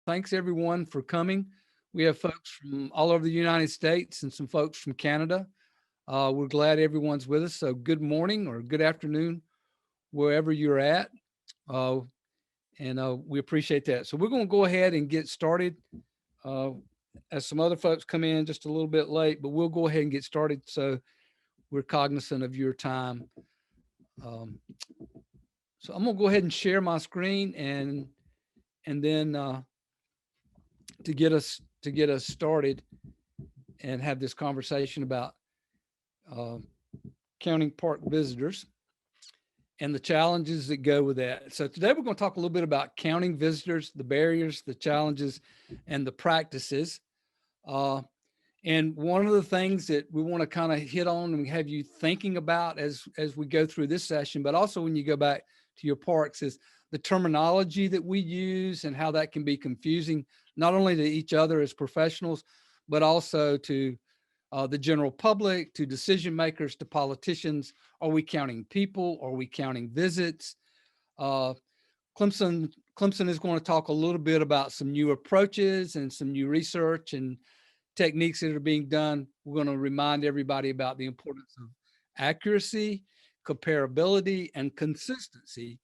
Thanks everyone for coming. We have folks from all over the United States and some folks from Canada. We're glad everyone's with us. So good morning or good afternoon, wherever you're at. Uh, and we appreciate that. So we're going to go ahead and get started. Uh, as some other folks come in just a little bit late, but we'll go ahead and get started so we're cognizant of your time. Um, so I'm going to go ahead and share my screen and then to get us started and have this conversation about uh, counting park visitors and the challenges that go with that. So today we're going to talk a little bit about counting visitors, the barriers, the challenges, and the practices. Uh, and one of the things that we want to kind of hit on and have you thinking about as we go through this session, but also when you go back to your parks, is the terminology that we use and how that can be confusing, not only to each other as professionals, but also to the general public, to decision makers, to politicians. Are we counting people? Are we counting visits? Uh, Clemson is going to talk a little bit about some new approaches and some new research and techniques that are being done. We're going to remind everybody about the importance of accuracy, comparability, and consistency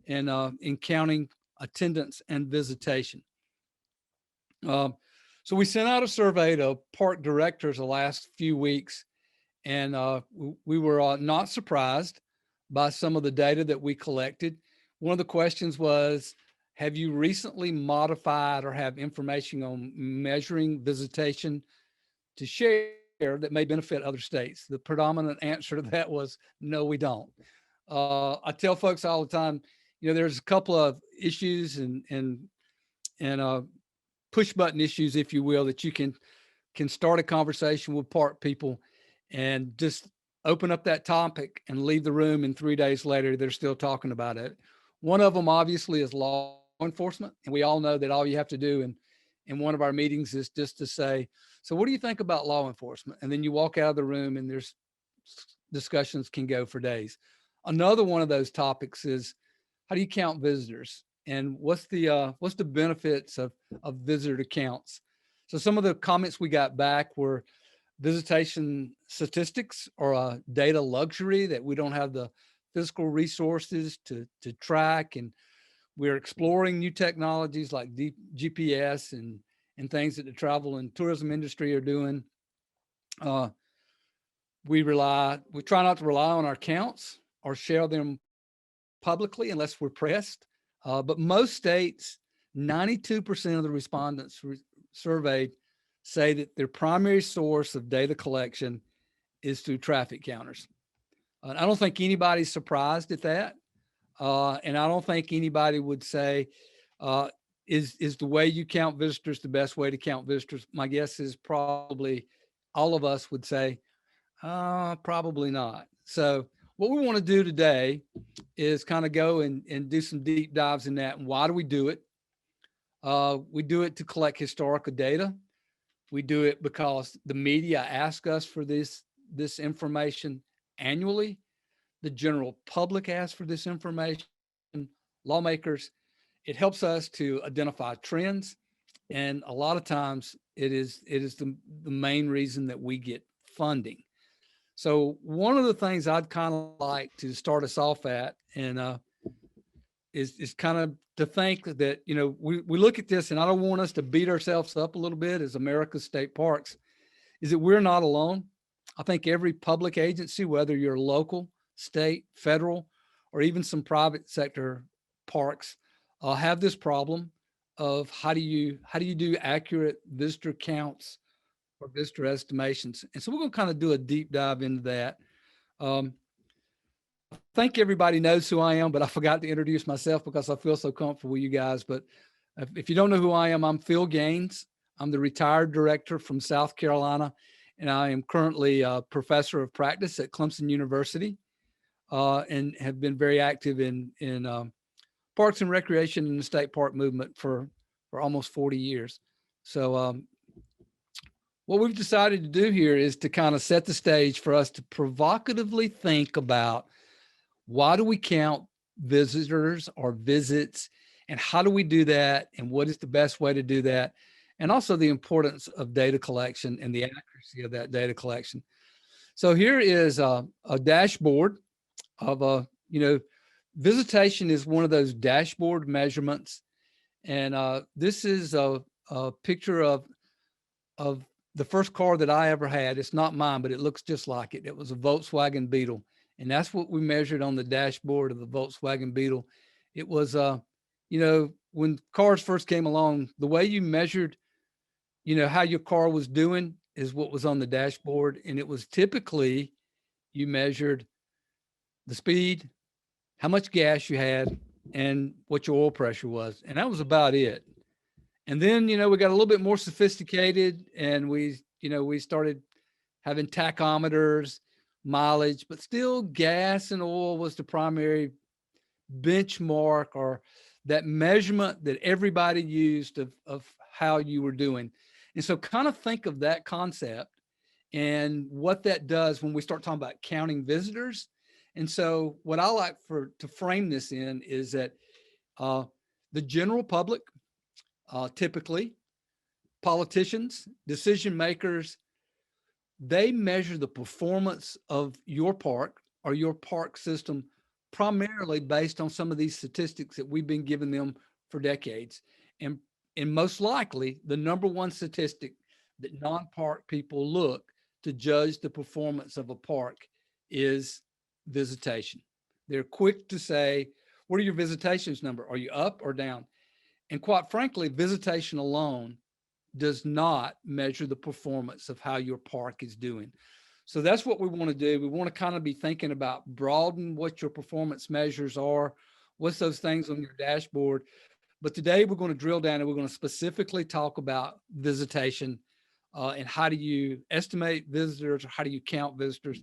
in counting attendance and visitation. So we sent out a survey to park directors the last few weeks, and we were not surprised by some of the data that we collected. One of the questions was, have you recently modified or have information on measuring visitation to share that may benefit other states? The predominant answer to that was, no, we don't. I tell folks all the time, there's a couple of issues and push button issues, if you will, that you can start a conversation with park people and just open up that topic and leave the room, and 3 days later they're still talking about it. One of them obviously is law enforcement, and we all know that all you have to do in one of our meetings is just to say, so what do you think about law enforcement? And then you walk out of the room and there's discussions can go for days. Another one of those topics is, how do you count visitors? And what's the benefits of visitor counts? So some of the comments we got back were visitation statistics are a data luxury that we don't have the physical resources to track, and we're exploring new technologies like GPS and things that the travel and tourism industry are doing. We try not to rely on our counts or share them publicly unless we're pressed. But most states, 92% of the respondents surveyed say that their primary source of data collection is through traffic counters. I don't think anybody's surprised at that. And I don't think anybody would say, is the way you count visitors the best way to count visitors? My guess is probably all of us would say, probably not. So what we want to do today is kind of go and do some deep dives in that. And why do we do it? We do it to collect historical data. We do it because the media ask us for this information annually. The general public asks for this information. Lawmakers. It helps us to identify trends. And a lot of times it is the main reason that we get funding. So one of the things I'd kind of like to start us off at, and is kind of to think that, we look at this, and I don't want us to beat ourselves up a little bit as America's state parks, is that we're not alone. I think every public agency, whether you're local, state, federal, or even some private sector parks, have this problem of how do you do accurate visitor counts or visitor estimations. And so we're going to kind of do a deep dive into that. I think everybody knows who I am, but I forgot to introduce myself because I feel so comfortable with you guys. But if you don't know who I am, I'm Phil Gaines. I'm the retired director from South Carolina, and I am currently a professor of practice at Clemson University, and have been very active in parks and recreation and the state park movement for almost 40 years. So what we've decided to do here is to kind of set the stage for us to provocatively think about, why do we count visitors or visits, And how do we do that? And what is the best way to do that? And also the importance of data collection and the accuracy of that data collection. So here is a dashboard of visitation is one of those dashboard measurements. And this is a picture of the first car that I ever had. It's not mine, but it looks just like it. It was a Volkswagen Beetle. And that's what we measured on the dashboard of the Volkswagen Beetle. It was, when cars first came along, the way you measured, how your car was doing is what was on the dashboard. And it was typically, you measured the speed, how much gas you had, and what your oil pressure was. And that was about it. And then, we got a little bit more sophisticated, and we started having tachometers, mileage, but still gas and oil was the primary benchmark, or that measurement that everybody used of how you were doing. And so kind of think of that concept and what that does when we start talking about counting visitors. And so what I like to frame this in is that the general public, typically politicians, decision makers, they measure the performance of your park or your park system primarily based on some of these statistics that we've been giving them for decades. And most likely, the number one statistic that non-park people look to judge the performance of a park is visitation. They're quick to say, what are your visitations number? Are you up or down? And quite frankly, visitation alone does not measure the performance of how your park is doing. So that's what we want to do. We want to kind of be thinking about broaden what your performance measures are. What's those things on your dashboard? But today we're going to drill down and we're going to specifically talk about visitation and how do you estimate visitors, or how do you count visitors?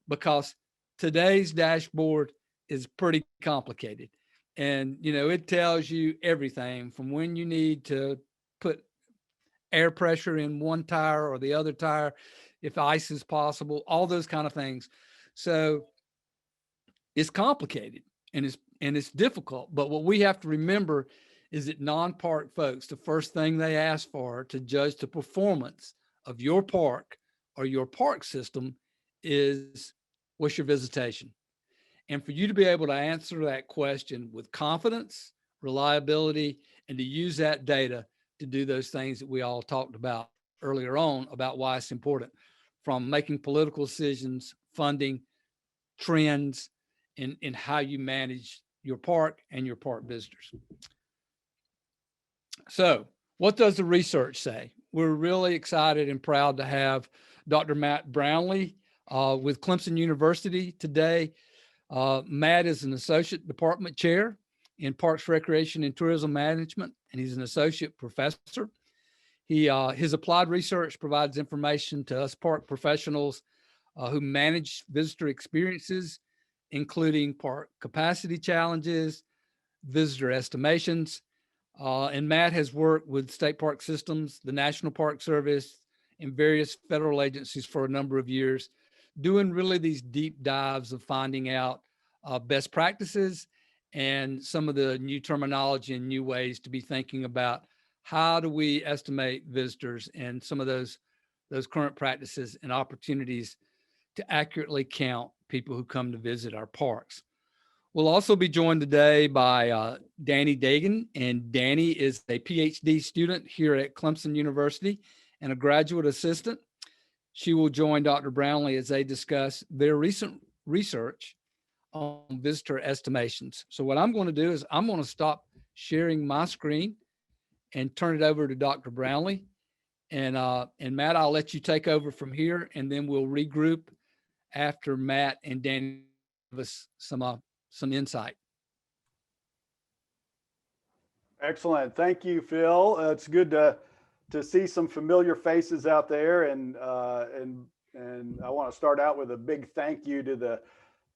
Because today's dashboard is pretty complicated. And, it tells you everything from when you need to put air pressure in one tire or the other tire, if ice is possible, all those kind of things. So it's complicated and it's difficult. But what we have to remember is that non-park folks, the first thing they ask for to judge the performance of your park or your park system is, what's your visitation? And for you to be able to answer that question with confidence, reliability, and to use that data to do those things that we all talked about earlier on about why it's important, from making political decisions, funding, trends, in how you manage your park and your park visitors. So what does the research say? We're really excited and proud to have Dr. Matt Brownlee with Clemson University today. Matt is an associate department chair in Parks, Recreation, and Tourism Management, and he's an associate professor. His applied research provides information to us park professionals who manage visitor experiences, including park capacity challenges, visitor estimations. And Matt has worked with state park systems, the National Park Service, and various federal agencies for a number of years, doing really these deep dives of finding out best practices and some of the new terminology and new ways to be thinking about how do we estimate visitors and some of those current practices and opportunities to accurately count people who come to visit our parks. We'll also be joined today by Danny Dagan, and Danny is a PhD student here at Clemson University and a graduate assistant. She will join Dr. Brownlee as they discuss their recent research on visitor estimations. So what I'm going to do is I'm going to stop sharing my screen and turn it over to Dr. Brownlee. And Matt, I'll let you take over from here, and then we'll regroup after Matt and Danny give us some insight. Excellent. Thank you, Phil. It's good to see some familiar faces out there, and I want to start out with a big thank you to the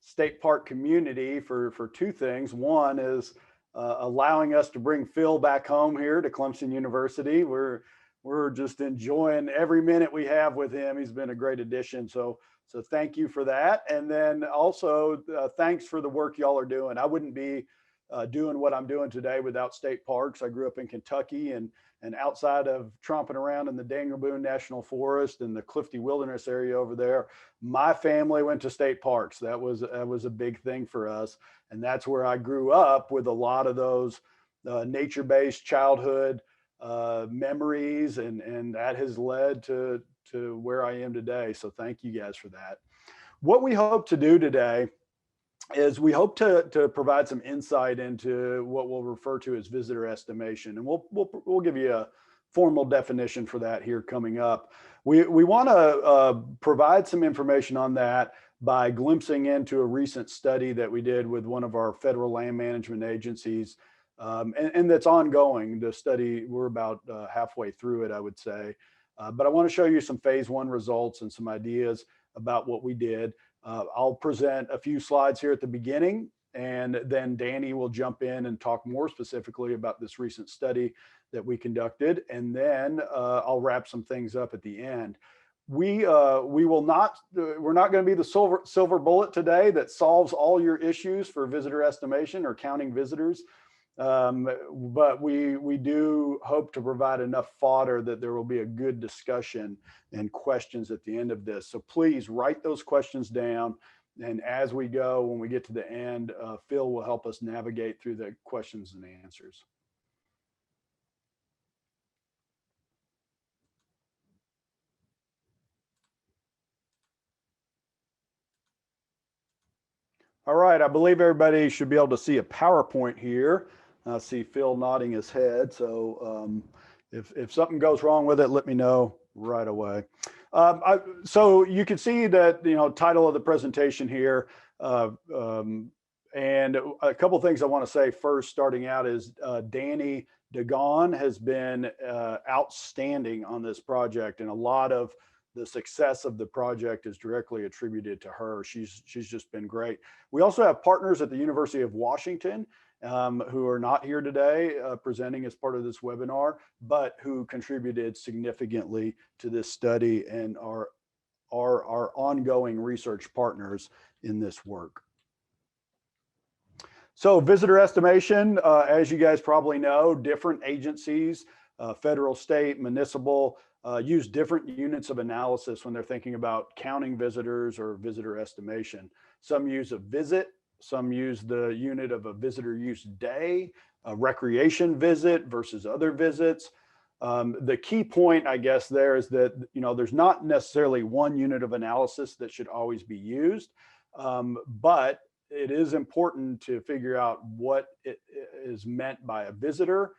state park community for two things. One is allowing us to bring Phil back home here to Clemson University. We're just enjoying every minute we have with him. He's been a great addition. So thank you for that. And then also thanks for the work y'all are doing. I wouldn't be doing what I'm doing today without state parks. I grew up in Kentucky, and outside of tromping around in the Daniel Boone National Forest and the Clifty Wilderness area over there, my family went to state parks. That was a big thing for us. And that's where I grew up with a lot of those nature-based childhood memories. And that has led to where I am today. So thank you guys for that. What we hope to do today is we hope to provide some insight into what we'll refer to as visitor estimation. And we'll give you a formal definition for that here coming up. We want to provide some information on that by glimpsing into a recent study that we did with one of our federal land management agencies, and that's ongoing. The study, we're about halfway through it, I would say. But I want to show you some phase 1 results and some ideas about what we did. I'll present a few slides here at the beginning, and then Danny will jump in and talk more specifically about this recent study that we conducted. And then I'll wrap some things up at the end. We're not going to be the silver bullet today that solves all your issues for visitor estimation or counting visitors. But we do hope to provide enough fodder that there will be a good discussion and questions at the end of this. So please write those questions down. And as we go, when we get to the end, Phil will help us navigate through the questions and answers. All right, I believe everybody should be able to see a PowerPoint here. I see Phil nodding his head. So if something goes wrong with it, let me know right away. So you can see that, title of the presentation here. And a couple of things I want to say first, starting out, is Danny Dagon has been outstanding on this project, and a lot of the success of the project is directly attributed to her. She's just been great. We also have partners at the University of Washington who are not here today presenting as part of this webinar, but who contributed significantly to this study and are our ongoing research partners in this work. So visitor estimation, as you guys probably know, different agencies, federal, state, municipal, use different units of analysis when they're thinking about counting visitors or visitor estimation. Some use a visit, some use the unit of a visitor use day, a recreation visit versus other visits. The key point, I guess, there is that, there's not necessarily one unit of analysis that should always be used, but it is important to figure out what it is meant by a visitor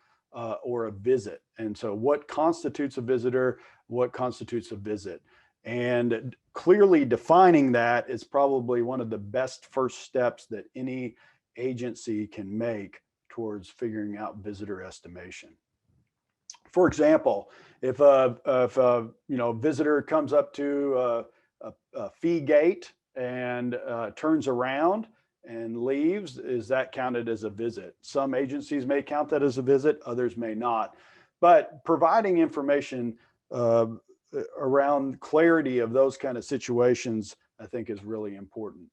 or a visit. And so what constitutes a visitor, what constitutes a visit? And clearly defining that is probably one of the best first steps that any agency can make towards figuring out visitor estimation. For example, if a visitor comes up to a fee gate and turns around and leaves, is that counted as a visit? Some agencies may count that as a visit, others may not. But providing information around clarity of those kind of situations, I think, is really important.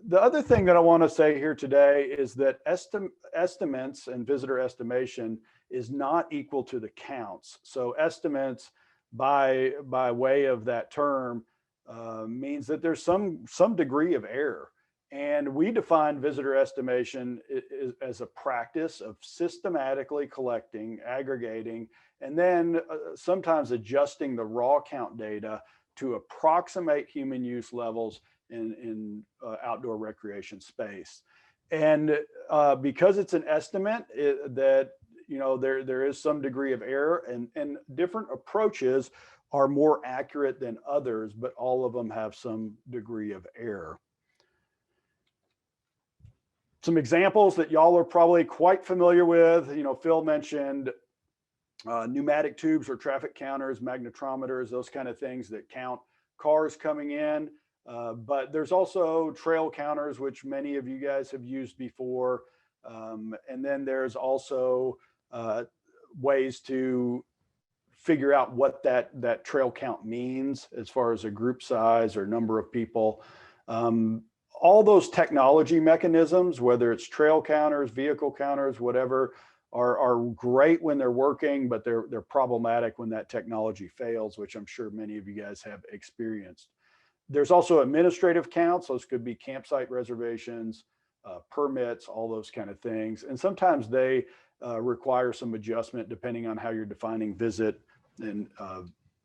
The other thing that I want to say here today is that estimates and visitor estimation is not equal to the counts. So estimates, by way of that term, means that there's some degree of error. And we define visitor estimation as a practice of systematically collecting, aggregating, and then sometimes adjusting the raw count data to approximate human use levels in outdoor recreation space. And because it's an estimate, there is some degree of error, and different approaches are more accurate than others, but all of them have some degree of error. Some examples that y'all are probably quite familiar with, Phil mentioned pneumatic tubes or traffic counters, magnetometers, those kind of things that count cars coming in. But there's also trail counters, which many of you guys have used before. And then there's also ways to figure out what that trail count means as far as a group size or number of people. all those technology mechanisms, whether it's trail counters, vehicle counters, whatever, are great when they're working, but they're problematic when that technology fails, which I'm sure many of you guys have experienced. There's also administrative counts. Those could be campsite reservations, permits, all those kind of things. And sometimes they require some adjustment depending on how you're defining visit and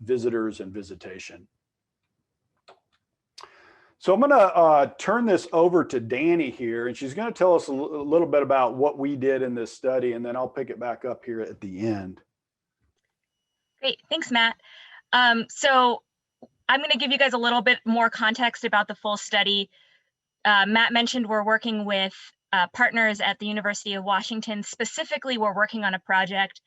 visitors and visitation. So I'm going to turn this over to Danny here, and she's going to tell us a little bit about what we did in this study, and then I'll pick it back up here at the end. Great, thanks, Matt. So I'm going to give you guys a little bit more context about the full study. Matt mentioned we're working with partners at the University of Washington. Specifically, we're working on a project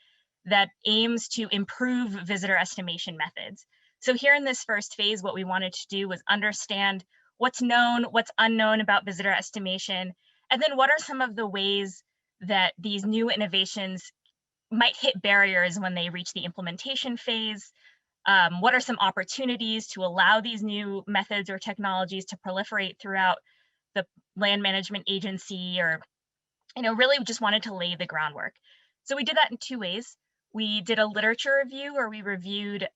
that aims to improve visitor estimation methods. So here in this first phase, what we wanted to do was understand what's known, what's unknown about visitor estimation, and then what are some of the ways that these new innovations might hit barriers when they reach the implementation phase. What are some opportunities to allow these new methods or technologies to proliferate throughout the land management agency, or, really just wanted to lay the groundwork. So we did that in two ways. We did a literature review where we reviewed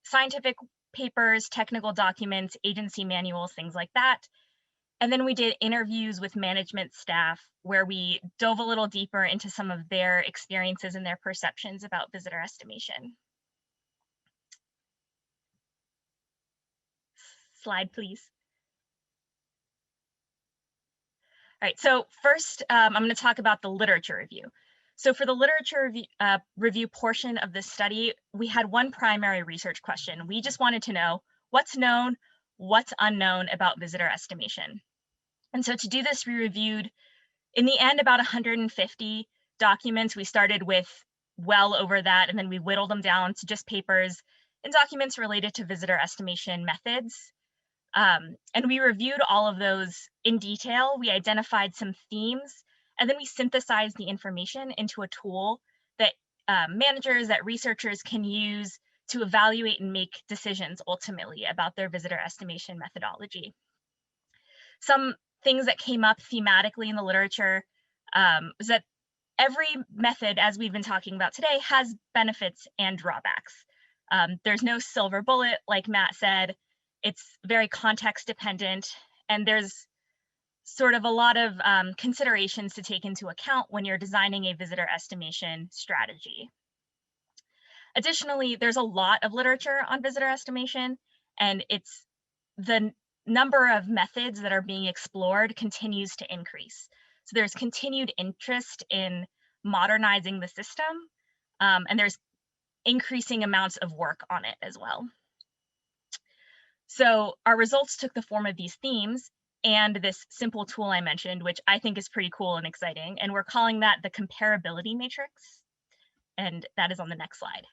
scientific papers, technical documents, agency manuals, things like that. And then we did interviews with management staff where we dove a little deeper into some of their experiences and their perceptions about visitor estimation. Slide, please. All right, so first, I'm going to talk about the literature review. So for the literature review portion of this study, we had one primary research question. We just wanted to know what's known, what's unknown about visitor estimation. And so to do this, we reviewed, in the end, about 150 documents. We started with well over that, and then we whittled them down to just papers and documents related to visitor estimation methods. And we reviewed all of those in detail. We identified some themes, and then we synthesized the information into a tool that managers, that researchers can use to evaluate and make decisions ultimately about their visitor estimation methodology. Some things that came up thematically in the literature is that every method, as we've been talking about today, has benefits and drawbacks. There's no silver bullet, like Matt said. It's very context dependent, and there's sort of a lot of considerations to take into account when you're designing a visitor estimation strategy. Additionally, there's a lot of literature on visitor estimation, and it's the number of methods that are being explored continues to increase. So there's continued interest in modernizing the system, and there's increasing amounts of work on it as well. So our results took the form of these themes and this simple tool I mentioned, which I think is pretty cool and exciting. And we're calling that the comparability matrix. And that is on the next slide.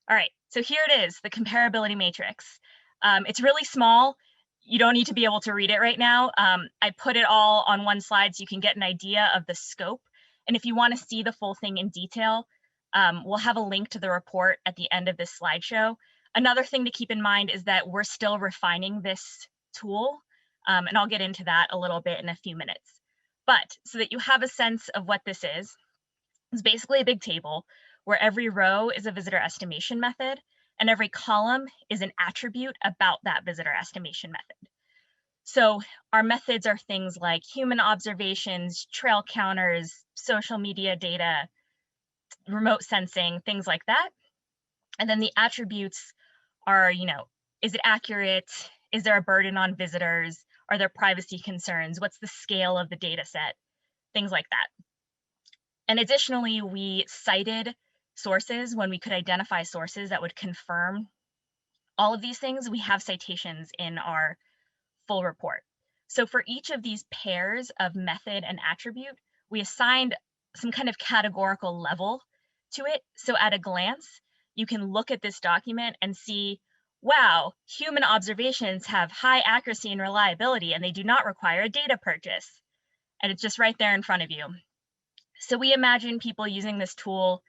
All right, so here it is, the comparability matrix. It's really small. You don't need to be able to read it right now. I put it all on one slide so you can get an idea of the scope. And if you want to see the full thing in detail, we'll have a link to the report at the end of this slideshow. Another thing to keep in mind is that we're still refining this tool, and I'll get into that a little bit in a few minutes. But so that you have a sense of what this is, it's basically a big table where every row is a visitor estimation method, and every column is an attribute about that visitor estimation method. So our methods are things like human observations, trail counters, social media data, remote sensing, things like that. And then the attributes are, is it accurate? Is there a burden on visitors? Are there privacy concerns? What's the scale of the data set? Things like that. And additionally, we cited sources when we could identify sources that would confirm all of these things. We have citations in our full report. So for each of these pairs of method and attribute, we assigned some kind of categorical level to it. So at a glance, you can look at this document and see, wow, human observations have high accuracy and reliability, and they do not require a data purchase. And it's just right there in front of you. So we imagine people using this tool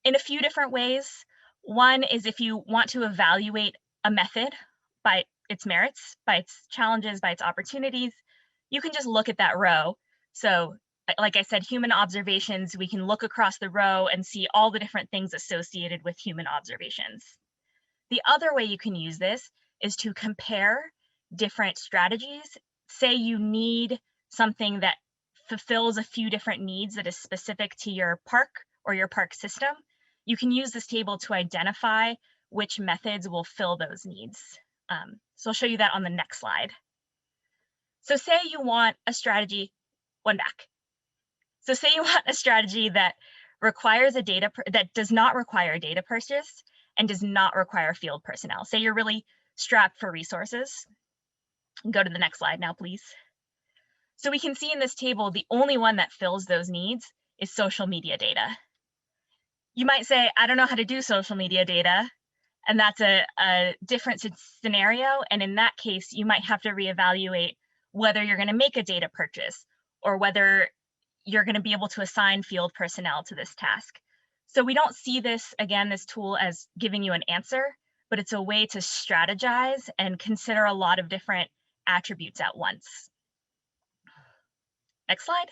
in a few different ways. One is if you want to evaluate a method by its merits, by its challenges, by its opportunities, you can just look at that row. So like I said, human observations, we can look across the row and see all the different things associated with human observations. The other way you can use this is to compare different strategies. Say you need something that fulfills a few different needs that is specific to your park or your park system. You can use this table to identify which methods will fill those needs. So I'll show you that on the next slide. So say you want a strategy, So say you want a strategy that requires that does not require a data purchase and does not require field personnel. Say you're really strapped for resources. Go to the next slide now, please. So we can see in this table, the only one that fills those needs is social media data. You might say, I don't know how to do social media data. And that's a different scenario. And in that case, you might have to reevaluate whether you're going to make a data purchase or whether you're going to be able to assign field personnel to this task. So we don't see this, again, this tool as giving you an answer, but it's a way to strategize and consider a lot of different attributes at once. Next slide.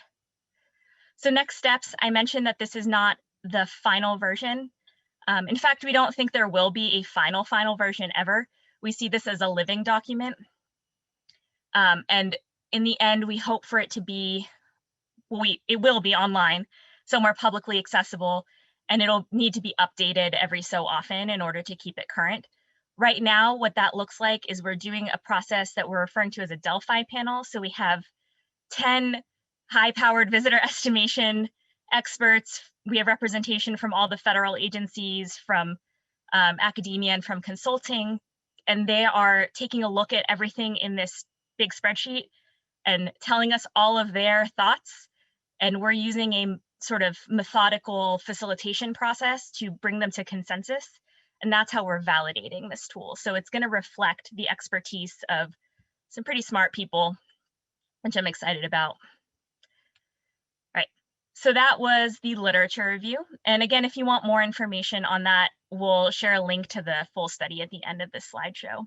So next steps, I mentioned that this is not the final version. In fact, we don't think there will be a final version ever. We see this as a living document. And in the end, we hope for it to be, it will be online, somewhere publicly accessible, and it'll need to be updated every so often in order to keep it current. Right now, what that looks like is we're doing a process that we're referring to as a Delphi panel. So we have 10 high-powered visitor estimation experts. We have representation from all the federal agencies, from academia, and from consulting, and they are taking a look at everything in this big spreadsheet and telling us all of their thoughts. And we're using a sort of methodical facilitation process to bring them to consensus. And that's how we're validating this tool. So it's going to reflect the expertise of some pretty smart people, which I'm excited about. Right. So that was the literature review. And again, if you want more information on that, we'll share a link to the full study at the end of this slideshow.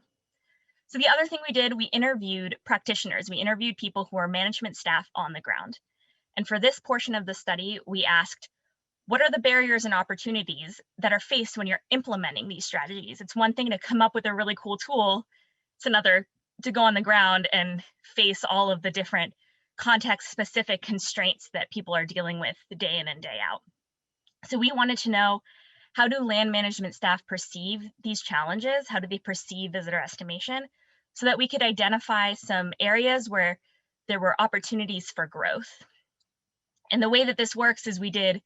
So the other thing we did, we interviewed practitioners. We interviewed people who are management staff on the ground. And for this portion of the study, we asked, what are the barriers and opportunities that are faced when you're implementing these strategies? It's one thing to come up with a really cool tool. It's another to go on the ground and face all of the different context-specific constraints that people are dealing with day in and day out. So we wanted to know, how do land management staff perceive these challenges? How do they perceive visitor estimation? So that we could identify some areas where there were opportunities for growth. And the way that this works is we did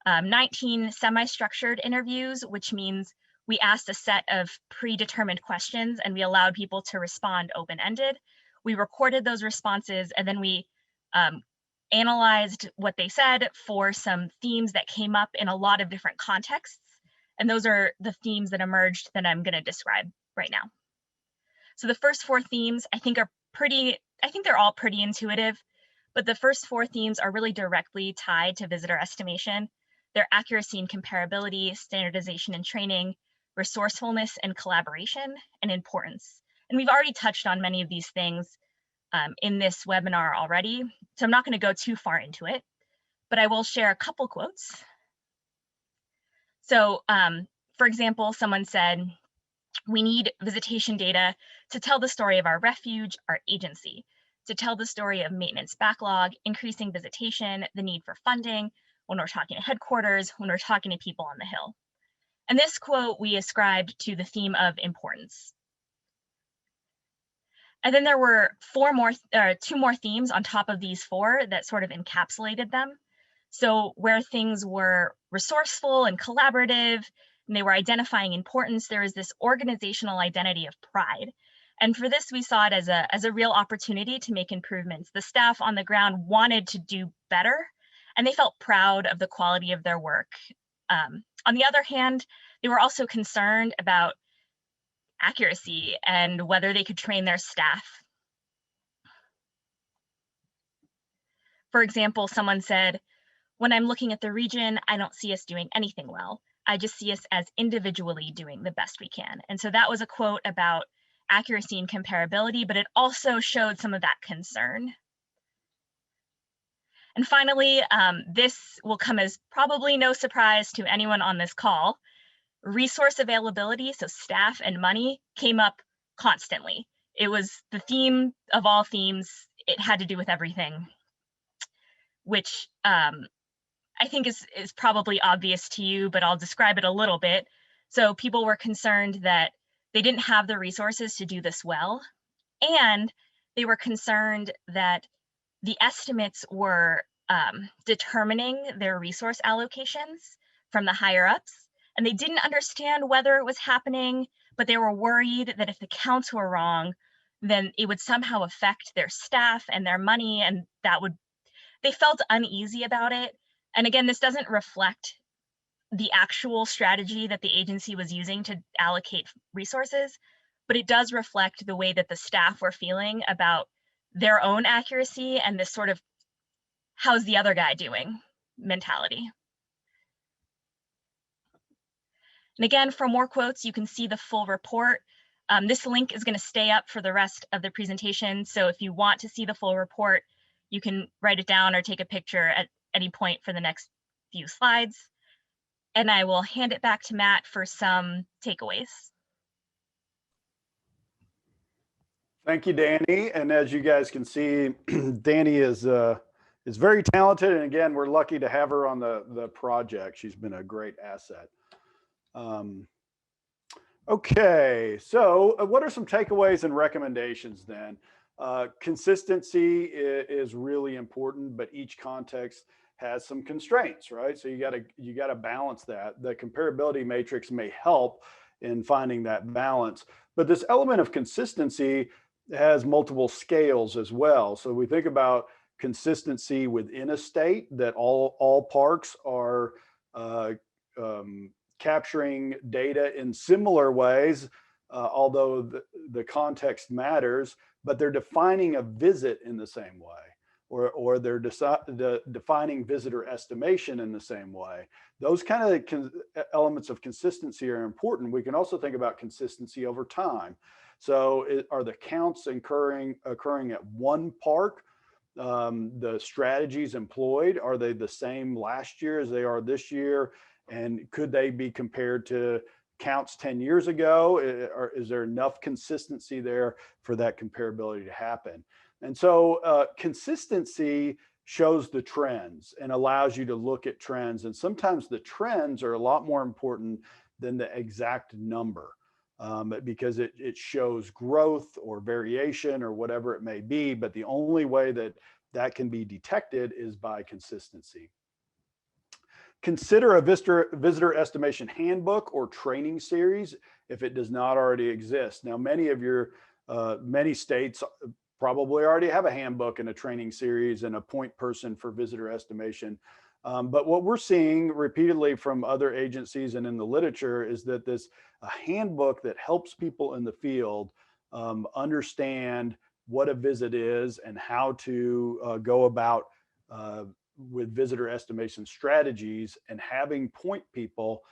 19 semi-structured interviews, which means we asked a set of predetermined questions and we allowed people to respond open-ended. We recorded those responses and then we analyzed what they said for some themes that came up in a lot of different contexts. And those are the themes that emerged that I'm going to describe right now. So the first 4 themes I think they're all pretty intuitive, but the first 4 themes are really directly tied to visitor estimation. They're accuracy and comparability, standardization and training, resourcefulness and collaboration, and importance. And we've already touched on many of these things in this webinar already, so I'm not going to go too far into it, but I will share a couple quotes. So for example, someone said, we need visitation data to tell the story of our refuge, our agency, to tell the story of maintenance backlog, increasing visitation, the need for funding, when we're talking to headquarters, when we're talking to people on the Hill. And this quote we ascribed to the theme of importance. And then there were 2 more themes on top of these 4 that sort of encapsulated them. So where things were resourceful and collaborative, and they were identifying importance, there is this organizational identity of pride. And for this, we saw it as a real opportunity to make improvements. The staff on the ground wanted to do better, and they felt proud of the quality of their work. On the other hand, they were also concerned about accuracy and whether they could train their staff. For example, someone said, when I'm looking at the region, I don't see us doing anything well. I just see us as individually doing the best we can. And so that was a quote about accuracy and comparability, but it also showed some of that concern. And finally, this will come as probably no surprise to anyone on this call. Resource availability, so staff and money, came up constantly. It was the theme of all themes. It had to do with everything, which I think is probably obvious to you, but I'll describe it a little bit. So people were concerned that they didn't have the resources to do this well, and they were concerned that the estimates were determining their resource allocations from the higher ups, and they didn't understand whether it was happening, but they were worried that if the counts were wrong, then it would somehow affect their staff and their money, and they felt uneasy about it. And again, this doesn't reflect the actual strategy that the agency was using to allocate resources, but it does reflect the way that the staff were feeling about their own accuracy and this sort of how's the other guy doing mentality. And again, for more quotes, you can see the full report. This link is going to stay up for the rest of the presentation. So if you want to see the full report, you can write it down or take a picture at any point for the next few slides. And I will hand it back to Matt for some takeaways. Thank you, Danny. And as you guys can see, Danny is very talented. And again, we're lucky to have her on the project. She's been a great asset. Okay, so what are some takeaways and recommendations then? Consistency is really important, but each context has some constraints, right? So you gotta balance that. The comparability matrix may help in finding that balance, but this element of consistency has multiple scales as well. So we think about consistency within a state, that all parks are capturing data in similar ways, although the context matters, but they're defining a visit in the same way, or they're defining visitor estimation in the same way. Those kind of elements of consistency are important. We can also think about consistency over time. So are the counts occurring at one park? The strategies employed, are they the same last year as they are this year? And could they be compared to counts 10 years ago? Or is there enough consistency there for that comparability to happen? And so consistency shows the trends and allows you to look at trends. And sometimes the trends are a lot more important than the exact number, because it shows growth or variation or whatever it may be. But the only way that can be detected is by consistency. Consider a visitor estimation handbook or training series if it does not already exist. Now, many states probably already have a handbook and a training series and a point person for visitor estimation. But what we're seeing repeatedly from other agencies and in the literature is that a handbook that helps people in the field understand what a visit is and how to go about with visitor estimation strategies, and having point people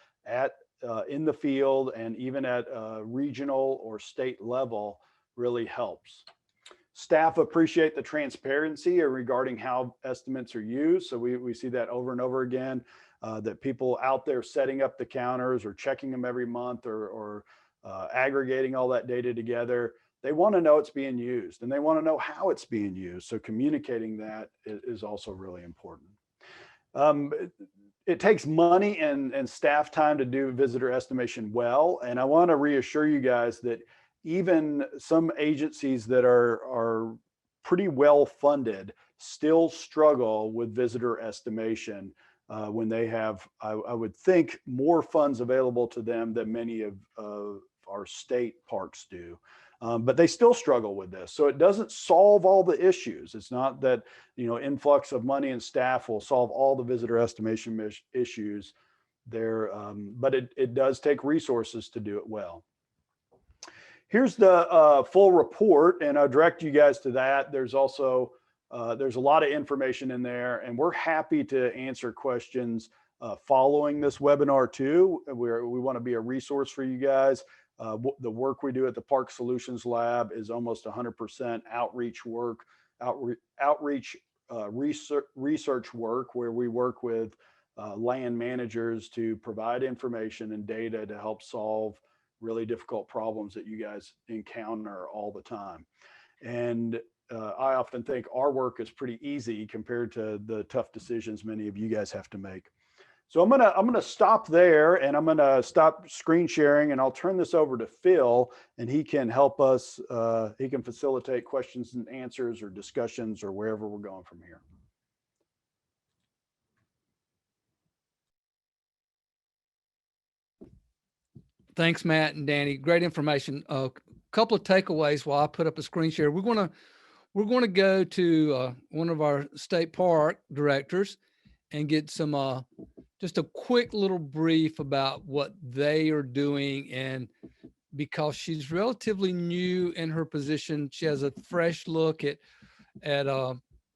in the field and even at regional or state level really helps. Staff appreciate the transparency regarding how estimates are used. So we see that over and over again, that people out there setting up the counters or checking them every month or aggregating all that data together, they want to know it's being used and they want to know how it's being used. So communicating that is also really important. It takes money and staff time to do visitor estimation well. And I want to reassure you guys that even some agencies that are pretty well funded still struggle with visitor estimation when they have, I would think, more funds available to them than many of our state parks do. But they still struggle with this. So it doesn't solve all the issues. It's not that, influx of money and staff will solve all the visitor estimation issues there, but it does take resources to do it well. Here's the full report, and I'll direct you guys to that. There's also, there's a lot of information in there, and we're happy to answer questions following this webinar too. We want to be a resource for you guys. The work we do at the Park Solutions Lab is almost 100% outreach work, outreach research work, where we work with land managers to provide information and data to help solve really difficult problems that you guys encounter all the time. And I often think our work is pretty easy compared to the tough decisions many of you guys have to make. So I'm gonna stop there, and I'm gonna stop screen sharing, and I'll turn this over to Phil, and he can help us. He can facilitate questions and answers or discussions or wherever we're going from here. Thanks, Matt and Danny. Great information. A couple of takeaways while I put up a screen share. We're gonna go to one of our state park directors and get some just a quick little brief about what they are doing. And because she's relatively new in her position, she has a fresh look at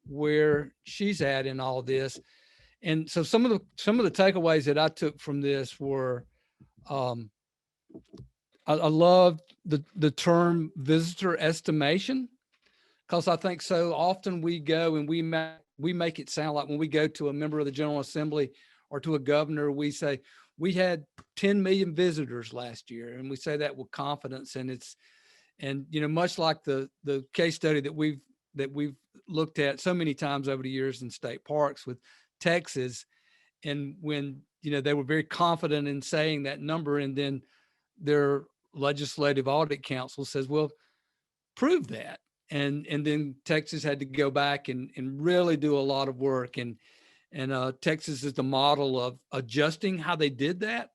where she's at in all this. And so some of the takeaways that I took from this were, I love the term visitor estimation, because I think so often we go and we make it sound like when we go to a member of the General Assembly or to a governor, we say we had 10 million visitors last year, and we say that with confidence. And you know, much like the case study that we've looked at so many times over the years in state parks with Texas, and when you know they were very confident in saying that number, and then their legislative audit council says, well, prove that. And then Texas had to go back and really do a lot of work. And Texas is the model of adjusting how they did that.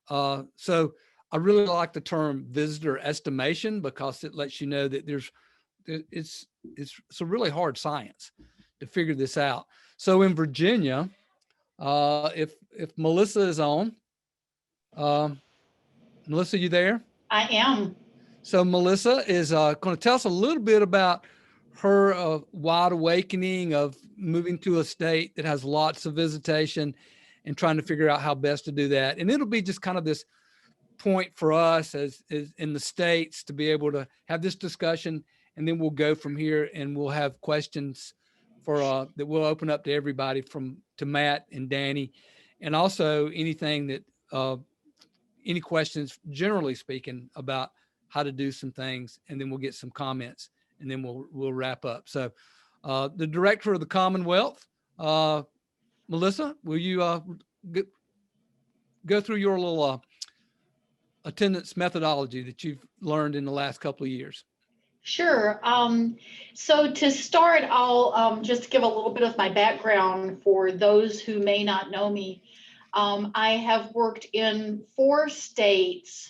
So I really like the term visitor estimation, because it lets you know that it's a really hard science to figure this out. So in Virginia, if Melissa is on, Melissa, you there? I am. So Melissa is going to tell us a little bit about her wide awakening of moving to a state that has lots of visitation and trying to figure out how best to do that. And it'll be just kind of this point for us as in the States to be able to have this discussion, and then we'll go from here, and we'll have questions for that we'll open up to everybody, to Matt and Danny, and also anything that any questions, generally speaking, about how to do some things, and then we'll get some comments, and then we'll wrap up. So the director of the Commonwealth, Melissa, will you go through your little attendance methodology that you've learned in the last couple of years? Sure. So to start, I'll just give a little bit of my background for those who may not know me. I have worked in 4 states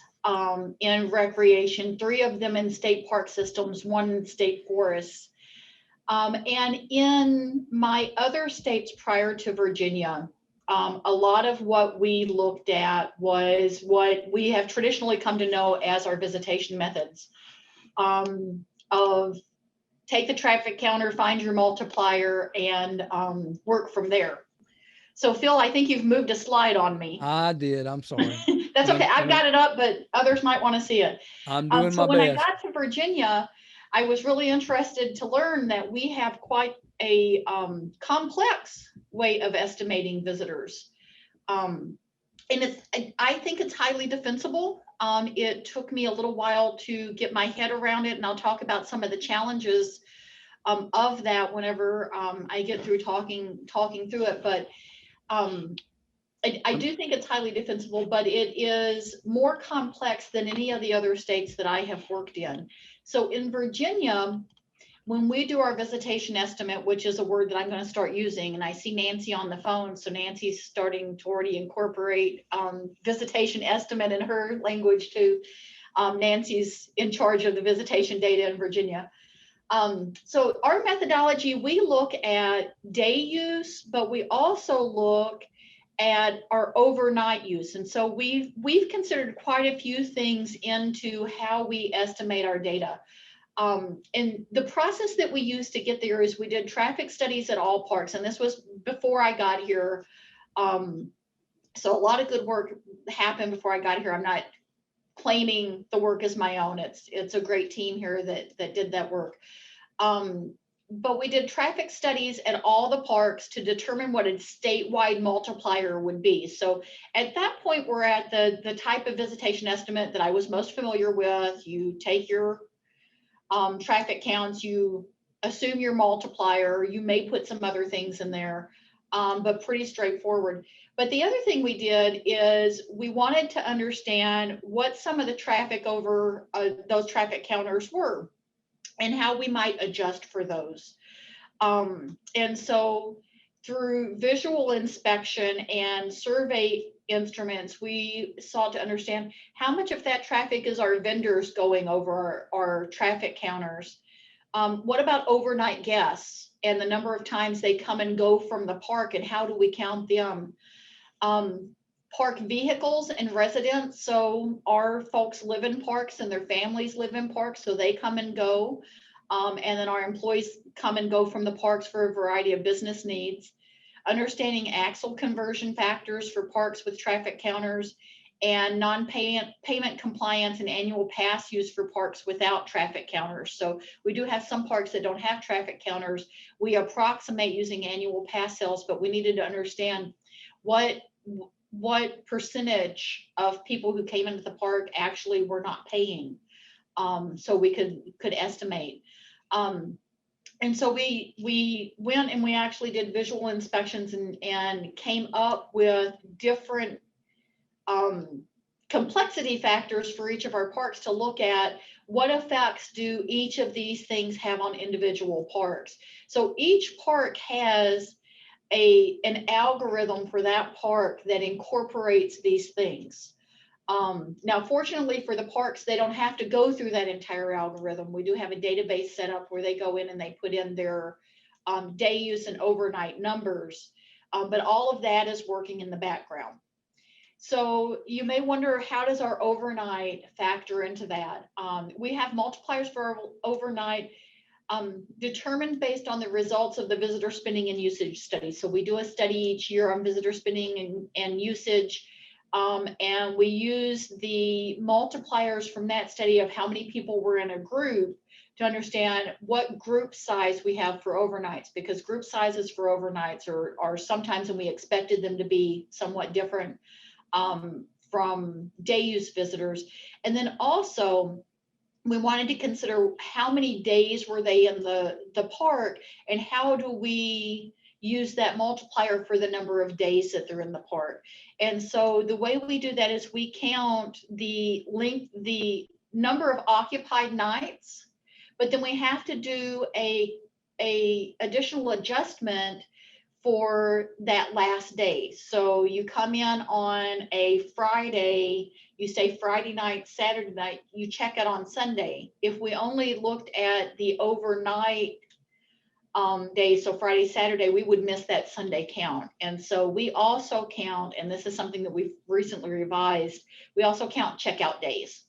in recreation, 3 of them in state park systems, 1 in state forests. And in my other states prior to Virginia, a lot of what we looked at was what we have traditionally come to know as our visitation methods, of take the traffic counter, find your multiplier, and work from there. So Phil, I think you've moved a slide on me. I did. I'm sorry. That's okay. I've got it up, but others might want to see it. I'm doing my so when best. I got to Virginia, I was really interested to learn that we have quite a complex way of estimating visitors. And I think it's highly defensible. It took me a little while to get my head around it, and I'll talk about some of the challenges of that whenever I get through talking through it. But I do think it's highly defensible, but it is more complex than any of the other states that I have worked in. So in Virginia, when we do our visitation estimate, which is a word that I'm going to start using, and I see Nancy on the phone, so Nancy's starting to already incorporate visitation estimate in her language too. Nancy's in charge of the visitation data in Virginia. So our methodology, we look at day use, but we also look at our overnight use. And so we've considered quite a few things into how we estimate our data. And the process that we used to get there is we did traffic studies at all parks, and this was before I got here. So a lot of good work happened before I got here. I'm not claiming the work as my own. It's a great team here that did that work. But we did traffic studies at all the parks to determine what a statewide multiplier would be. So at that point, we're at the type of visitation estimate that I was most familiar with. You take your traffic counts, you assume your multiplier, you may put some other things in there, but pretty straightforward. But the other thing we did is we wanted to understand what some of the traffic over those traffic counters were and how we might adjust for those. And so through visual inspection and survey instruments, we sought to understand how much of that traffic is our vendors going over our traffic counters. What about overnight guests and the number of times they come and go from the park, and how do we count them? Park vehicles and residents. So our folks live in parks and their families live in parks, so they come and go. And then our employees come and go from the parks for a variety of business needs. Understanding axle conversion factors for parks with traffic counters, and non-payment compliance and annual pass use for parks without traffic counters. So we do have some parks that don't have traffic counters. We approximate using annual pass sales, but we needed to understand what percentage of people who came into the park actually were not paying, so we could estimate. And so we went and we actually did visual inspections and came up with different complexity factors for each of our parks to look at what effects do each of these things have on individual parks. So each park has an algorithm for that park that incorporates these things. Now, fortunately for the parks, they don't have to go through that entire algorithm. We do have a database set up where they go in and they put in their day use and overnight numbers, but all of that is working in the background. So you may wonder, how does our overnight factor into that? We have multipliers for our overnight determined based on the results of the visitor spending and usage study. So we do a study each year on visitor spending and usage. And we use the multipliers from that study of how many people were in a group to understand what group size we have for overnights, because group sizes for overnights are sometimes, and we expected them to be somewhat different from day use visitors. And then also we wanted to consider how many days were they in the park, and how do we use that multiplier for the number of days that they're in the park. And so the way we do that is we count the number of occupied nights, but then we have to do a additional adjustment for that last day. So you come in on a Friday, you say Friday night, Saturday night, you check out on Sunday. If we only looked at the overnight days, so Friday, Saturday, we would miss that Sunday count. And so we also count, and this is something that we've recently revised, we also count checkout days.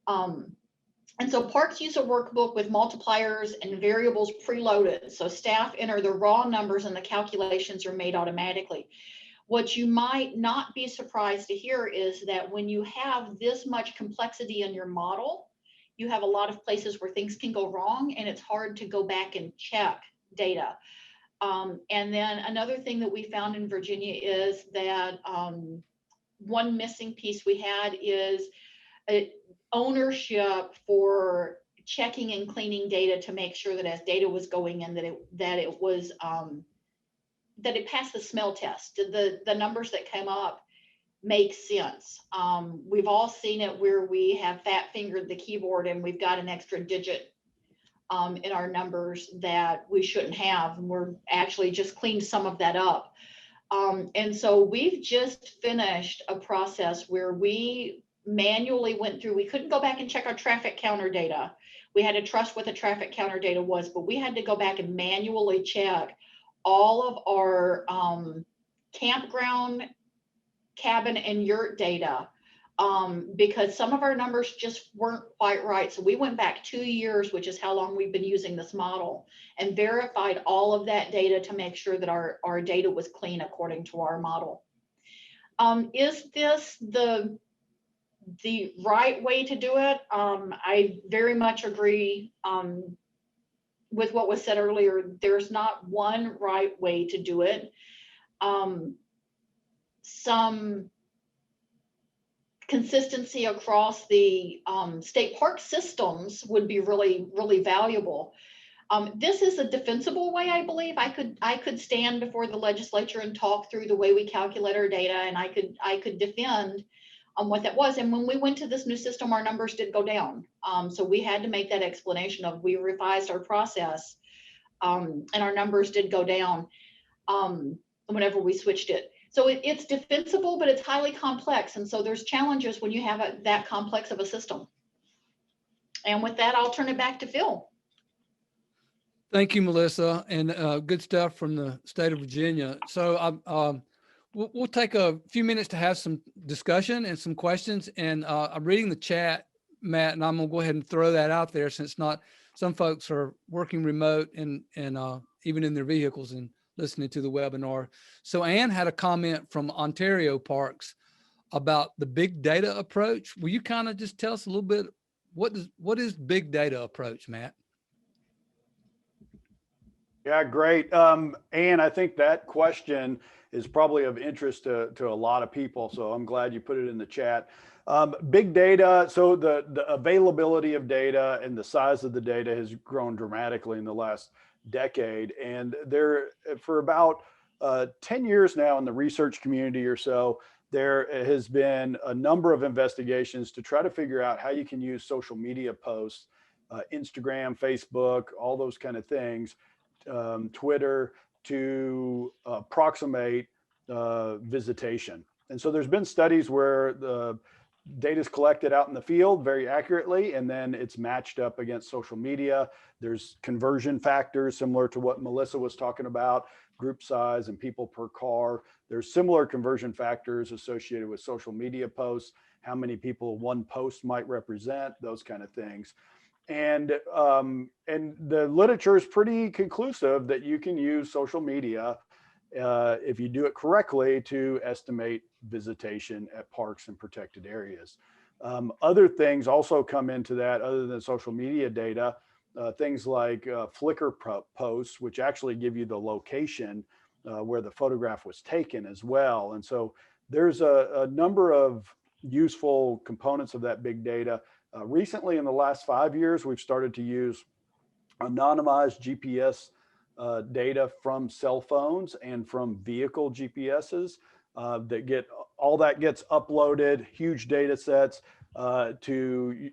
And so parks use a workbook with multipliers and variables preloaded. So staff enter the raw numbers and the calculations are made automatically. What you might not be surprised to hear is that when you have this much complexity in your model, you have a lot of places where things can go wrong, and it's hard to go back and check data. And then another thing that we found in Virginia is that one missing piece we had is ownership for checking and cleaning data to make sure that as data was going in, that it passed the smell test. The numbers that came up make sense. We've all seen it where we have fat fingered the keyboard and we've got an extra digit in our numbers that we shouldn't have, and we're actually just cleaned some of that up. And so we've just finished a process where we manually went through, we couldn't go back and check our traffic counter data. We had to trust what the traffic counter data was, but we had to go back and manually check all of our campground, cabin, and yurt data, because some of our numbers just weren't quite right. So we went back 2 years, which is how long we've been using this model, and verified all of that data to make sure that our data was clean according to our model. Is this the the right way to do it. I very much agree with what was said earlier. There's not one right way to do it. Some consistency across the state park systems would be really, really valuable. This is a defensible way, I believe. I could stand before the legislature and talk through the way we calculate our data, and I could defend what that was. And when we went to this new system, our numbers did go down. So we had to make that explanation of we revised our process, and our numbers did go down whenever we switched it. So it's defensible, but it's highly complex. And so there's challenges when you have that complex of a system. And with that, I'll turn it back to Phil. Thank you, Melissa, and good stuff from the state of Virginia. So we'll take a few minutes to have some discussion and some questions. And I'm reading the chat, Matt, and I'm gonna go ahead and throw that out there since some folks are working remote and even in their vehicles and listening to the webinar. So Ann had a comment from Ontario Parks about the big data approach. Will you kind of just tell us a little bit, what is big data approach, Matt? Yeah, great. Ann, I think that question is probably of interest to a lot of people. So I'm glad you put it in the chat. Big data, so the availability of data and the size of the data has grown dramatically in the last decade. And there, for about 10 years now in the research community or so, there has been a number of investigations to try to figure out how you can use social media posts, Instagram, Facebook, all those kind of things, Twitter, to approximate visitation. And so there's been studies where the data is collected out in the field very accurately, and then it's matched up against social media. There's conversion factors similar to what Melissa was talking about, group size and people per car. There's similar conversion factors associated with social media posts, how many people one post might represent, those kind of things. And the literature is pretty conclusive that you can use social media if you do it correctly to estimate visitation at parks and protected areas. Other things also come into that other than social media data, things like Flickr posts, which actually give you the location where the photograph was taken as well. And so there's a number of useful components of that big data. Recently, in the last 5 years, we've started to use anonymized GPS data from cell phones and from vehicle GPSs that gets uploaded, huge data sets and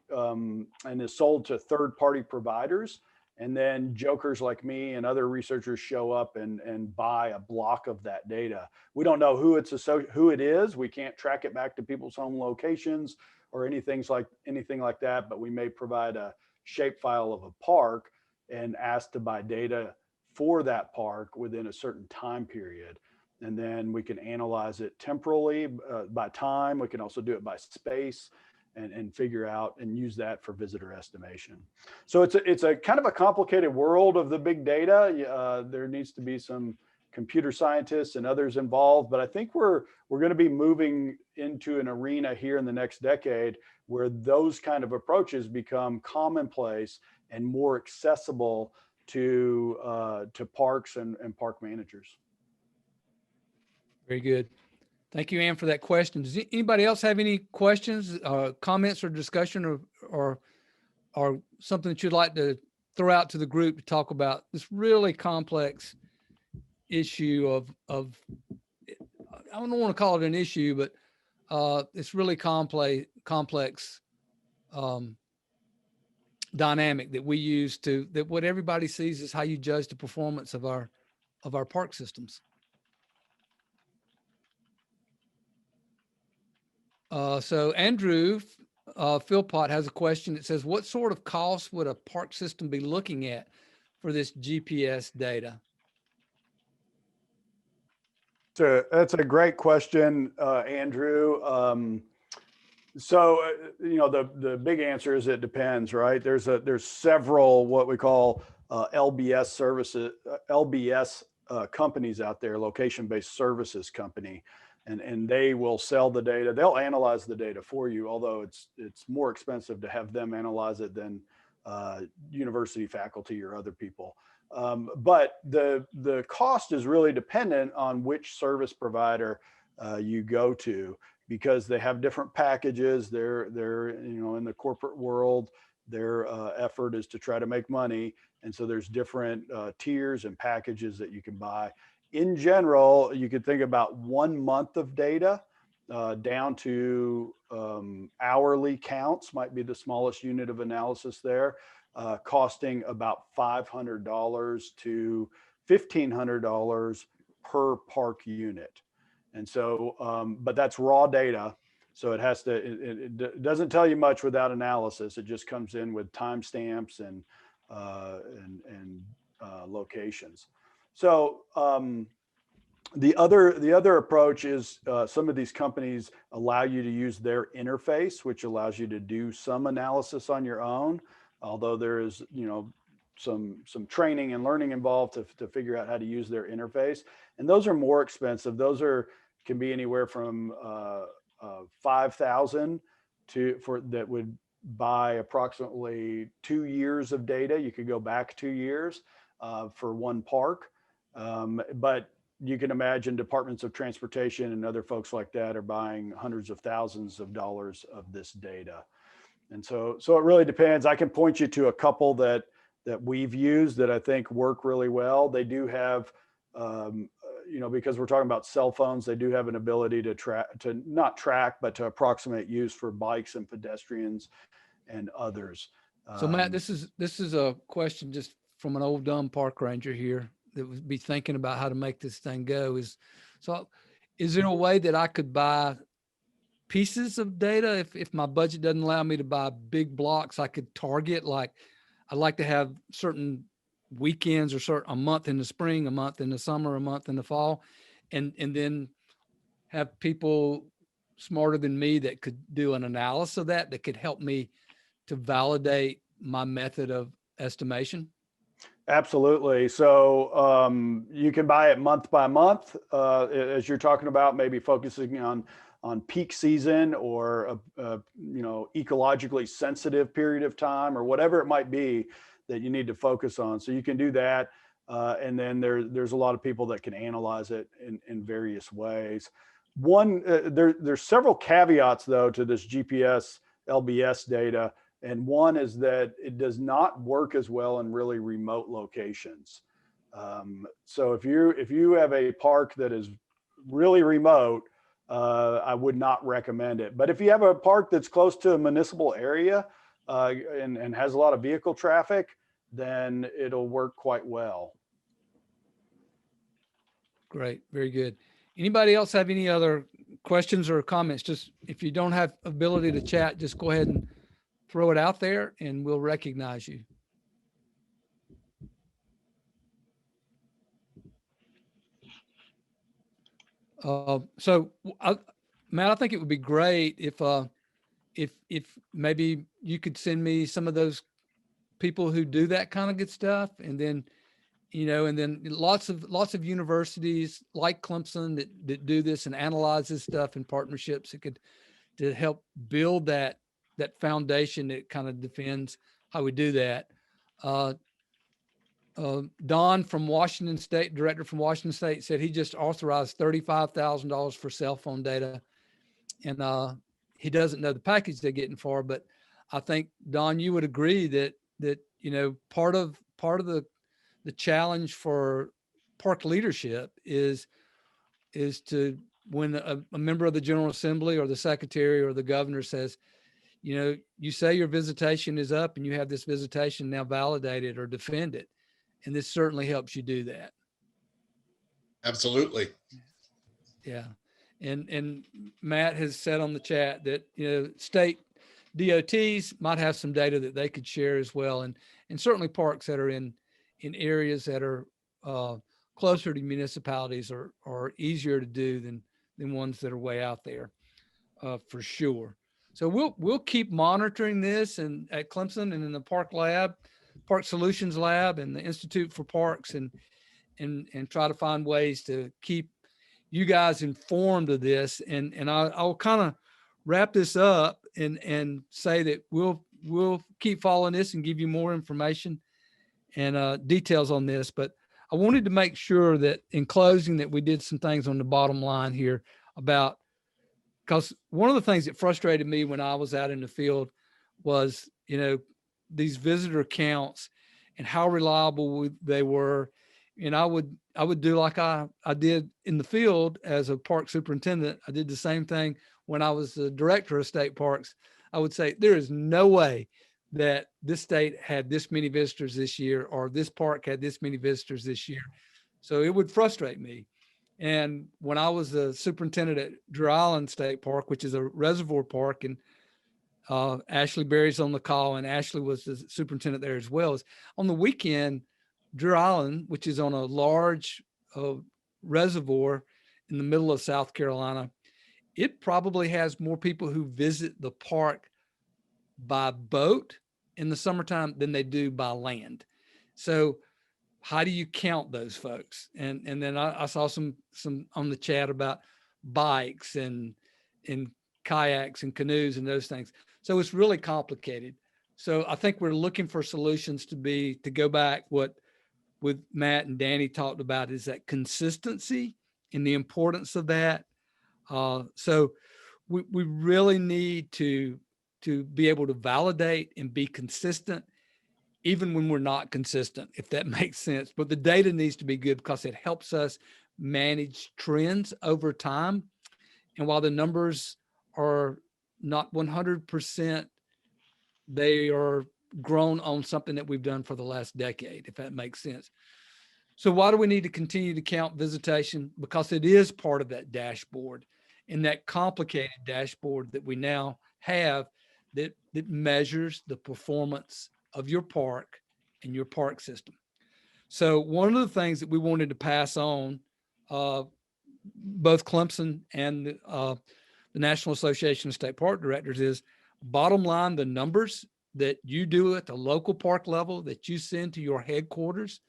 is sold to third-party providers. And then jokers like me and other researchers show up and buy a block of that data. We don't know who it is. We can't track it back to people's home locations or anything like that, but we may provide a shapefile of a park and ask to buy data for that park within a certain time period. And then we can analyze it temporally by time. We can also do it by space and figure out and use that for visitor estimation. So it's a kind of a complicated world of the big data. There needs to be some computer scientists and others involved, but I think we're going to be moving into an arena here in the next decade where those kind of approaches become commonplace and more accessible to parks and park managers. Very good. Thank you, Ann, for that question. Does anybody else have any questions, comments, or discussion, or something that you'd like to throw out to the group to talk about this really complex issue of I don't want to call it an issue, but it's really complex dynamic that we use that what everybody sees is how you judge the performance of our park systems. So Andrew Philpott has a question that says, what sort of cost would a park system be looking at for this GPS data? So that's a great question, Andrew. The big answer is it depends, right? There's several what we call LBS services, LBS companies out there, location-based services company. and they will sell the data. They'll analyze the data for you, although it's more expensive to have them analyze it than university faculty or other people. But the cost is really dependent on which service provider you go to, because they have different packages. They're in the corporate world, their effort is to try to make money, and so there's different tiers and packages that you can buy. In general, you could think about 1 month of data down to hourly counts might be the smallest unit of analysis there, costing about $500 to $1,500 per park unit. And so, but that's raw data. So it has to, it doesn't tell you much without analysis. It just comes in with timestamps and locations. So the other approach is some of these companies allow you to use their interface, which allows you to do some analysis on your own. Although there is, some training and learning involved to figure out how to use their interface, and those are more expensive. Those can be anywhere from $5,000 that would buy approximately 2 years of data. You could go back 2 years for one park, but you can imagine departments of transportation and other folks like that are buying hundreds of thousands of dollars of this data. And so it really depends. I can point you to a couple that we've used that I think work really well. They do have, because we're talking about cell phones, they do have an ability to not track, but to approximate use for bikes and pedestrians and others. So Matt, this is a question just from an old dumb park ranger here that would be thinking about how to make this thing go. Is there a way that I could buy pieces of data if my budget doesn't allow me to buy big blocks? I could target, like I'd like to have certain weekends or a month in the spring, a month in the summer, a month in the fall, and then have people smarter than me that could do an analysis of that could help me to validate my method of estimation. Absolutely. So you can buy it month by month, as you're talking about, maybe focusing on peak season or ecologically sensitive period of time or whatever it might be that you need to focus on. So you can do that. And then there's a lot of people that can analyze it in various ways. There's several caveats though to this GPS LBS data. And one is that it does not work as well in really remote locations. So if you have a park that is really remote, I would not recommend it. But if you have a park that's close to a municipal area and has a lot of vehicle traffic, then it'll work quite well. Great, very good. Anybody else have any other questions or comments? Just if you don't have ability to chat, just go ahead and throw it out there and we'll recognize you. Matt, I think it would be great if maybe you could send me some of those people who do that kind of good stuff, and then lots of universities like Clemson that do this and analyze this stuff in partnerships to help build that foundation that kind of defends how we do that. Don from Washington State, director from Washington State, said he just authorized $35,000 for cell phone data, and he doesn't know the package they're getting for. But I think, Don, you would agree that part of the challenge for park leadership is to, when a member of the General Assembly or the secretary or the governor says, you say your visitation is up and you have this visitation, now validate it or defend it. And this certainly helps you do that. Absolutely. Yeah. And Matt has said on the chat that, state DOTs might have some data that they could share as well. And certainly parks that are in areas that are closer to municipalities are easier to do than ones that are way out there, for sure. So we'll keep monitoring this and at Clemson and in the Park Solutions Lab and the Institute for Parks and try to find ways to keep you guys informed of this. And I'll kind of wrap this up and say that we'll keep following this and give you more information and details on this. But I wanted to make sure that in closing that we did some things on the bottom line here about, because one of the things that frustrated me when I was out in the field was, these visitor counts and how reliable they were. And I would do like I did in the field as a park superintendent. I did the same thing when I was the director of state parks. I would say, there is no way that this state had this many visitors this year, or this park had this many visitors this year. So it would frustrate me. And when I was the superintendent at Drew Island State Park, which is a reservoir park, and Ashley Berry's on the call, and Ashley was the superintendent there as well, as on the weekend, Drew Island, which is on a large reservoir in the middle of South Carolina, it probably has more people who visit the park by boat in the summertime than they do by land. So how do you count those folks? And then I saw some on the chat about bikes and kayaks and canoes and those things. So it's really complicated. So I think we're looking for solutions to go back what with Matt and Danny talked about, is that consistency and the importance of that. So we really need to be able to validate and be consistent, even when we're not consistent, if that makes sense. But the data needs to be good because it helps us manage trends over time. And while the numbers are not 100%, they are grown on something that we've done for the last decade, if that makes sense. So why do we need to continue to count visitation? Because it is part of that dashboard, and that complicated dashboard that we now have that measures the performance of your park and your park system. So one of the things that we wanted to pass on, both Clemson and the National Association of State Park Directors, is bottom line, the numbers that you do at the local park level that you send to your headquarters,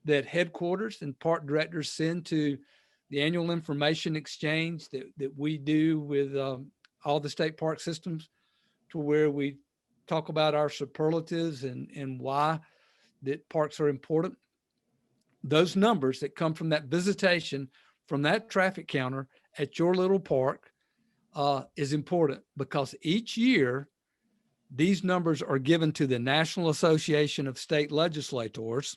that headquarters and park directors send to the annual information exchange that we do with all the state park systems, to where we talk about our superlatives and why that parks are important. Those numbers that come from that visitation, from that traffic counter at your little park is important, because each year these numbers are given to the National Association of State Legislators,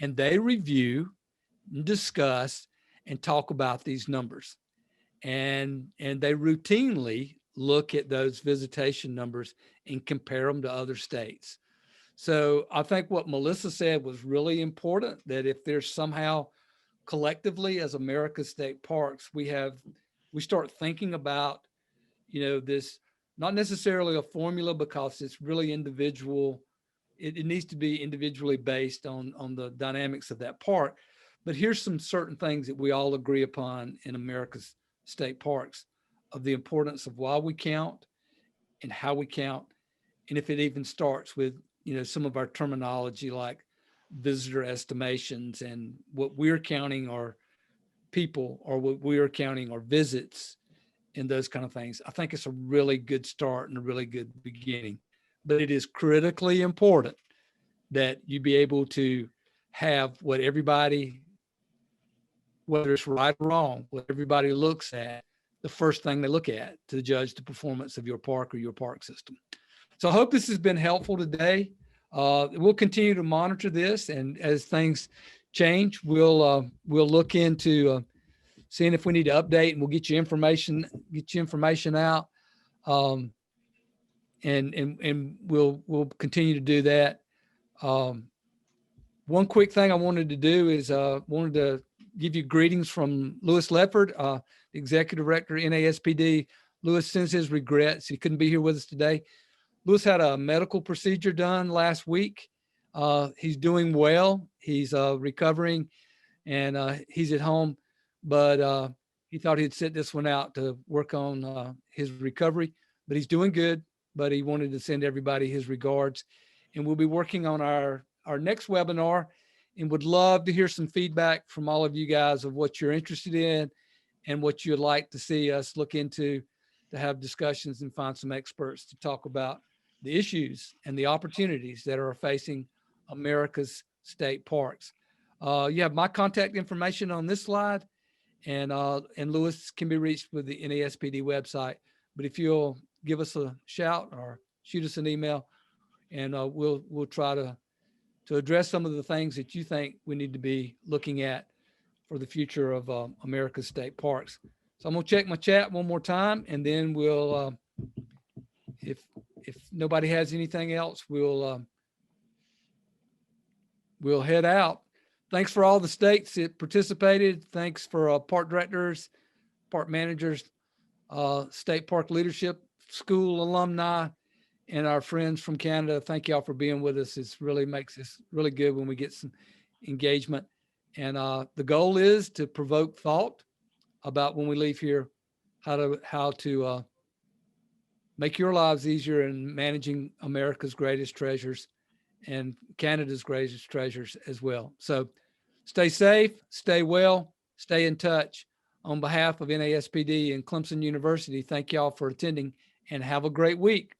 and they review, discuss, and talk about these numbers. And they routinely look at those visitation numbers and compare them to other states. So I think what Melissa said was really important, that if there's somehow collectively as America's state parks, we start thinking about, this, not necessarily a formula, because it's really individual. It needs to be individually based on the dynamics of that park. But here's some certain things that we all agree upon in America's state parks, of the importance of why we count and how we count. And if it even starts with, some of our terminology like visitor estimations, and what we're counting are people, or what we're counting are visits, and those kind of things. I think it's a really good start and a really good beginning. But it is critically important that you be able to have what everybody, whether it's right or wrong, what everybody looks at, the first thing they look at to judge the performance of your park or your park system. So I hope this has been helpful today. We'll continue to monitor this, and as things change, we'll look into seeing if we need to update, and we'll get you information out. And we'll continue to do that. One quick thing I wanted to do is wanted to give you greetings from Louis Lefford, the Executive Director, NASPD. Louis sends his regrets. He couldn't be here with us today. Louis had a medical procedure done last week. He's doing well. He's recovering, and he's at home, but he thought he'd sit this one out to work on his recovery, but he's doing good. But he wanted to send everybody his regards. And we'll be working on our next webinar and would love to hear some feedback from all of you guys of what you're interested in and what you'd like to see us look into, to have discussions and find some experts to talk about the issues and the opportunities that are facing America's state parks. You have my contact information on this slide, and Lewis can be reached with the NASPD website. But if you'll give us a shout or shoot us an email, and we'll try to address some of the things that you think we need to be looking at for the future of America's state parks. So I'm gonna check my chat one more time, and then we'll, if nobody has anything else, we'll head out. Thanks for all the states that participated. Thanks for park directors, park managers, state park leadership, school alumni, and our friends from Canada. Thank y'all for being with us. It really makes this really good when we get some engagement. And the goal is to provoke thought about, when we leave here, how to make your lives easier in managing America's greatest treasures and Canada's greatest treasures as well. So stay safe, stay well, stay in touch. On behalf of NASPD and Clemson University, thank y'all for attending, and have a great week.